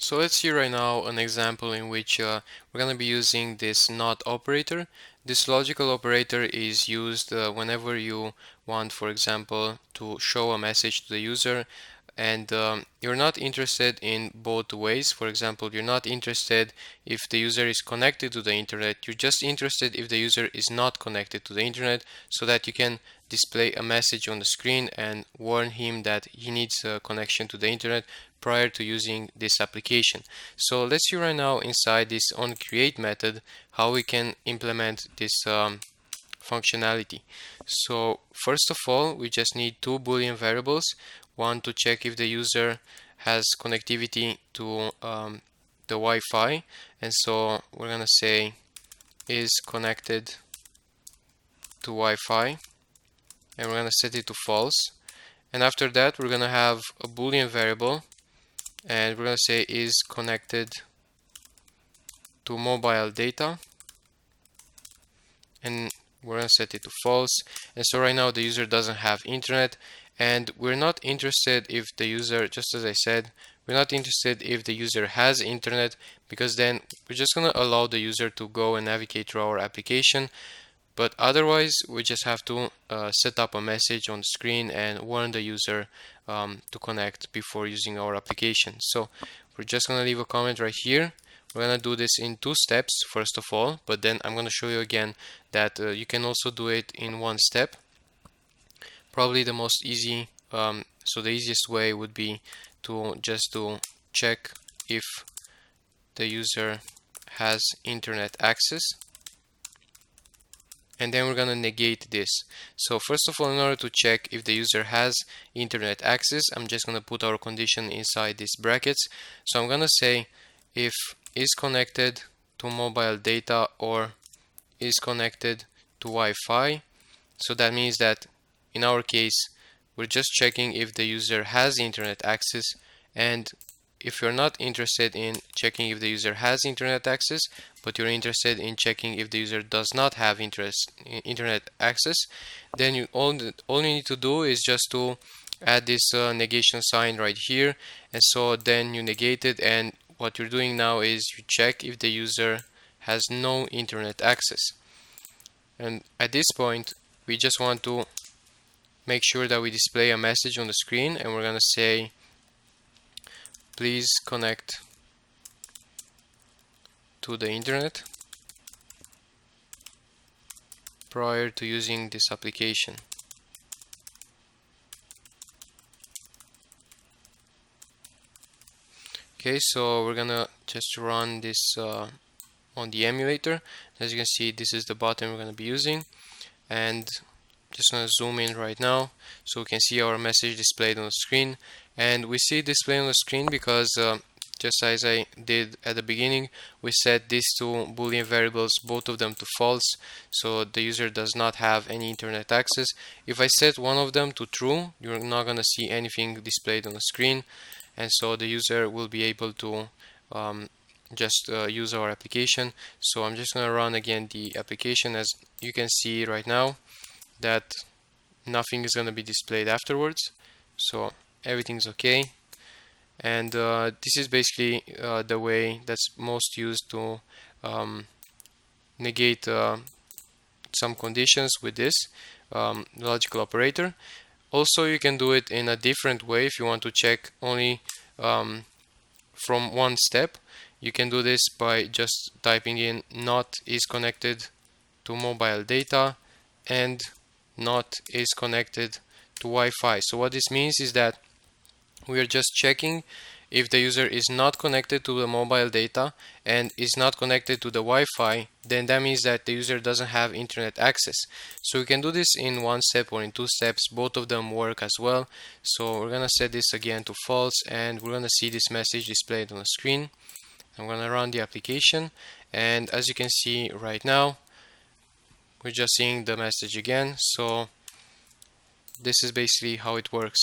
So let's see right now an example in which we're going to be using this not operator. This logical operator is used whenever you want, for example, to show a message to the user and you're not interested in both ways. For example, you're not interested if the user is connected to the internet. You're just interested if the user is not connected to the internet, so that you can display a message on the screen and warn him that he needs a connection to the internet prior to using this application. So let's see right now inside this onCreate method how we can implement this functionality. So first of all, we just need two Boolean variables. One to check if the user has connectivity to the Wi-Fi, and so we're gonna say is connected to Wi-Fi, and we're gonna set it to false. And after that, we're gonna have a Boolean variable, and we're gonna say is connected to mobile data, and we're gonna set it to false. And so right now the user doesn't have internet, and we're not interested if the user, just as I said, we're not interested if the user has internet, because then we're just gonna allow the user to go and navigate through our application. But otherwise, we just have to set up a message on the screen and warn the user to connect before using our application. So we're just gonna leave a comment right here. We're gonna do this in two steps first of all, but then I'm gonna show you again that you can also do it in one step. Probably the most easy, so the easiest way would be to just to check if the user has internet access, and then we're gonna negate this. So first of all, in order to check if the user has internet access, I'm just gonna put our condition inside these brackets. So I'm gonna say if is connected to mobile data or is connected to Wi-Fi. So that means that in our case, we're just checking if the user has internet access, and if you're not interested in checking if the user has internet access, but you're interested in checking if the user does not have internet access, then all you need to do is just to add this negation sign right here, and so then you negate it, and what you're doing now is you check if the user has no internet access. And at this point, we just want to make sure that we display a message on the screen, and we're going to say please connect to the internet prior to using this application. Okay, so we're gonna just run this on the emulator. As you can see, this is the button we're gonna be using, and just gonna zoom in right now so we can see our message displayed on the screen. And we see it displayed on the screen because just as I did at the beginning, we set these two Boolean variables, both of them to false, so the user does not have any internet access. If I set one of them to true, you're not gonna see anything displayed on the screen, and so the user will be able to just use our application. So I'm just gonna run again the application. As you can see right now, that nothing is going to be displayed afterwards, so everything's okay. And this is basically the way that's most used to negate some conditions with this logical operator. Also, you can do it in a different way if you want to check only from one step. You can do this by just typing in not is connected to mobile data and not is connected to Wi-Fi. So what this means is that we are just checking if the user is not connected to the mobile data and is not connected to the Wi-Fi, then that means that the user doesn't have internet access. So we can do this in one step or in two steps. Both of them work as well. So we're gonna set this again to false, and we're gonna see this message displayed on the screen. I'm gonna run the application, and as you can see right now, we're just seeing the message again. So this is basically how it works.